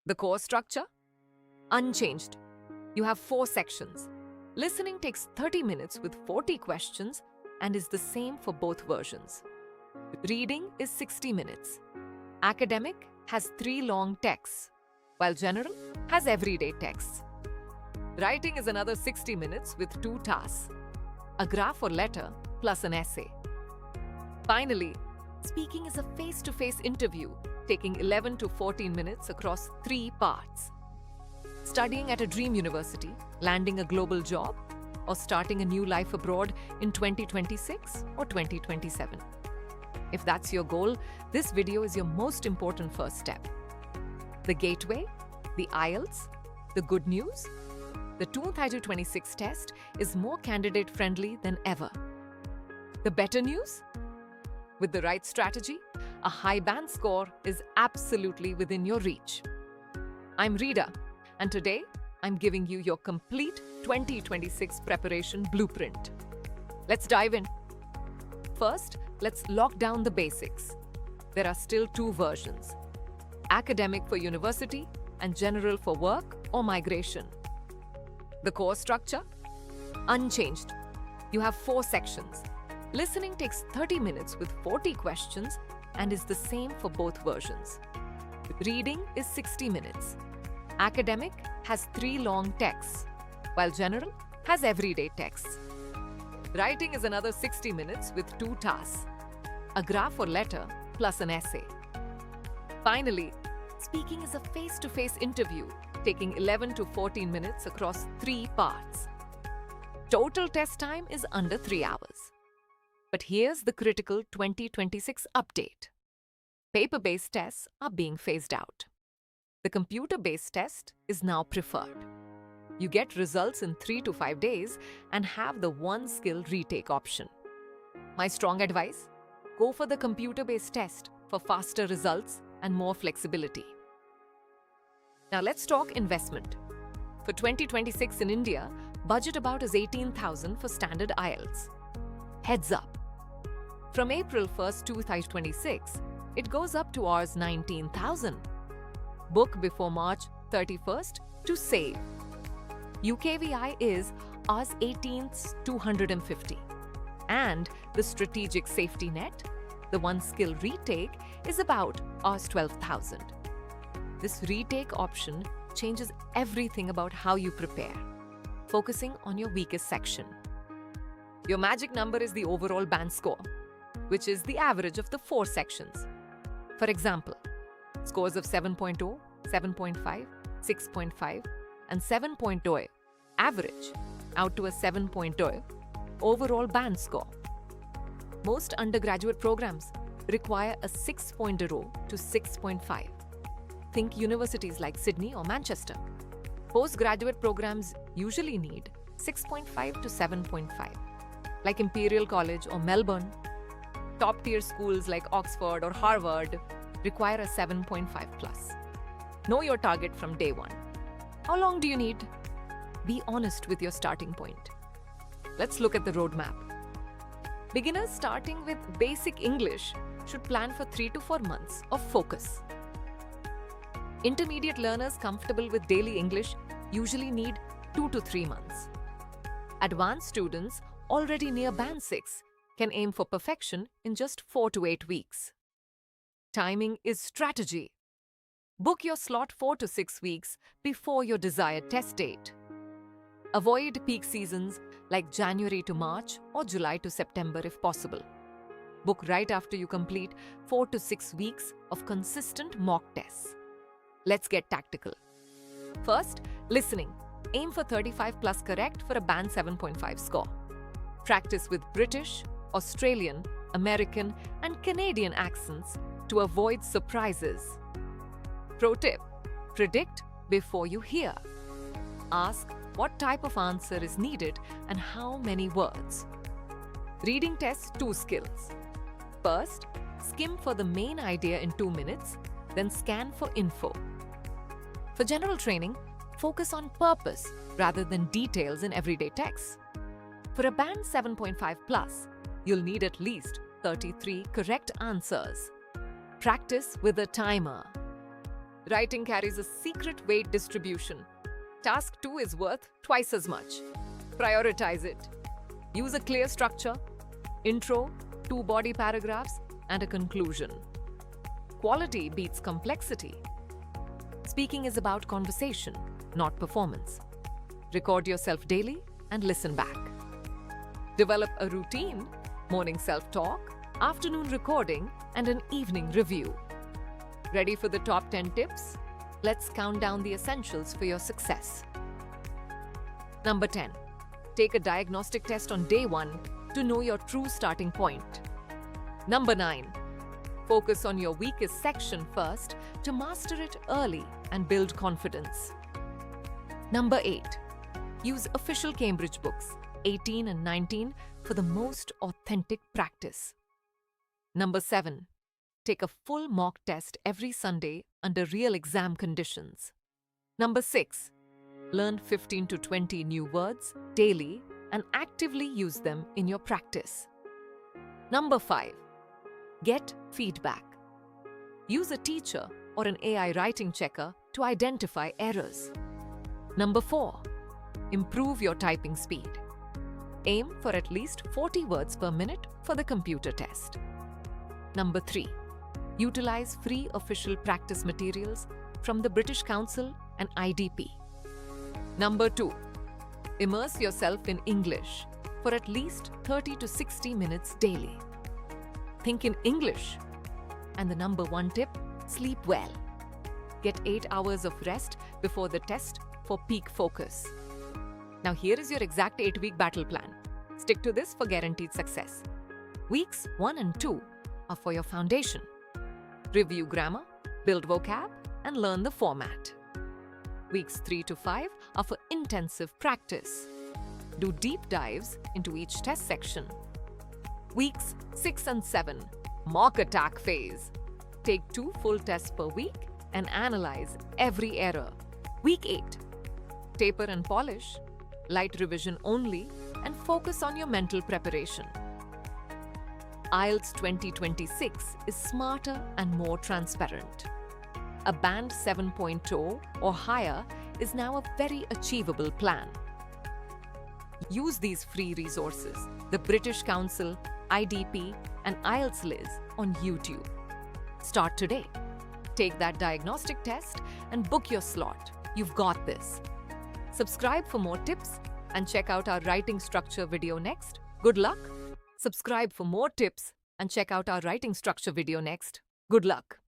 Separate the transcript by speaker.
Speaker 1: The course structure? Unchanged. You have 4 sections. Listening takes 30 minutes with 40 questions and is the same for both versions. Reading is 60 minutes. Academic has 3 long texts, while general has everyday texts. Writing is another 60 minutes with 2 tasks, a graph or letter plus an essay. Finally, speaking is a face-to-face interview taking 11 to 14 minutes across 3 parts. Studying at a dream university, landing a global job, or starting a new life abroad in 2026 or 2027. If that's your goal, this video is your most important first step. The gateway, the IELTS, the good news, the 2026 test is more candidate-friendly than ever. The better news? With the right strategy, a high band score is absolutely within your reach. I'm Rita, and today I'm giving you your complete 2026 preparation blueprint. Let's dive in. First, let's lock down the basics. There are still 2 versions: academic for university and general for work or migration. The course structure? Unchanged. You have 4 sections. Listening takes 30 minutes with 40 questions and is the same for both versions. Reading is 60 minutes. Academic has 3 long texts, while general has everyday texts. Writing is another 60 minutes with 2 tasks, a graph or letter plus an essay. Finally, speaking is a face-to-face interview taking 11 to 14 minutes across 3 parts. Total test time is under 3 hours. But here's the critical 2026 update. Paper-based tests are being phased out. The computer-based test is now preferred. You get results in 3 to 5 days and have the one skill retake option. My strong advice? Go for the computer-based test for faster results and more flexibility. Now let's talk investment. For 2026 in India, budget about is 18,000 for standard IELTS. Heads up. From April 1st, 2026, it goes up to Rs 19,000. Book before March 31st to save. UKVI is Rs 18th 250. And the strategic safety net, the one skill retake, is about Rs 12,000. This retake option changes everything about how you prepare, focusing on your weakest section. Your magic number is the overall band score, which is the average of the 4 sections. For example, scores of 7.0, 7.5, 6.5, and 7.0 average out to a 7.0 overall band score. Most undergraduate programs require a 6.0 to 6.5. Think universities like Sydney or Manchester. Postgraduate programs usually need 6.5 to 7.5, like Imperial College or Melbourne. Top-tier schools like Oxford or Harvard require a 7.5 plus. Know your target from day one. How long do you need? Be honest with your starting point. Let's look at the roadmap. Beginners starting with basic English should plan for 3 to 4 months of focus. Intermediate learners comfortable with daily English usually need 2 to 3 months. Advanced students already near band 6 can aim for perfection in just 4 to 8 weeks. Timing is strategy. Book your slot 4 to 6 weeks before your desired test date. Avoid peak seasons like January to March or July to September if possible. Book right after you complete 4 to 6 weeks of consistent mock tests. Let's get tactical. First, listening. Aim for 35 plus correct for a band 7.5 score. Practice with British, Australian, American, and Canadian accents to avoid surprises. Pro tip: predict before you hear. Ask what type of answer is needed and how many words. Reading tests 2 skills. First, skim for the main idea in 2 minutes, then scan for info. For general training, focus on purpose rather than details in everyday texts. For a band 7.5 plus, you'll need at least 33 correct answers. Practice with a timer. Writing carries a secret weight distribution. Task 2 is worth twice as much. Prioritize it. Use a clear structure, intro, 2 body paragraphs, and a conclusion. Quality beats complexity. Speaking is about conversation, not performance. Record yourself daily and listen back. Develop a routine, morning self-talk, afternoon recording, and an evening review. Ready for the top 10 tips? Let's count down the essentials for your success. Number 10. Take a diagnostic test on day 1 to know your true starting point. Number 9. Focus on your weakest section first to master it early and build confidence. Number 8. Use official Cambridge books, 18 and 19, for the most authentic practice. Number 7. Take a full mock test every Sunday under real exam conditions. Number 6. Learn 15 to 20 new words daily and actively use them in your practice. Number 5. Get feedback. Use a teacher or an AI writing checker to identify errors. Number 4. Improve your typing speed. Aim for at least 40 words per minute for the computer test. Number 3. Utilize free official practice materials from the British Council and IDP. Number 2. Immerse yourself in English for at least 30 to 60 minutes daily. Think in English. And the number 1 tip, sleep well. Get 8 hours of rest before the test for peak focus. Now here is your exact 8-week battle plan. Stick to this for guaranteed success. Weeks 1 and 2 are for your foundation. Review grammar, build vocab, and learn the format. Weeks 3 to 5 are for intensive practice. Do deep dives into each test section. Weeks 6 and 7, mock attack phase. Take 2 full tests per week and analyze every error. Week 8, taper and polish, light revision only, and focus on your mental preparation. IELTS 2026 is smarter and more transparent. A band 7.0 or higher is now a very achievable plan. Use these free resources, the British Council, IDP, and IELTS Liz on YouTube. Start today. Take that diagnostic test and book your slot. You've got this. Subscribe for more tips and check out our writing structure video next. Good luck. Subscribe for more tips and check out our writing structure video next. Good luck.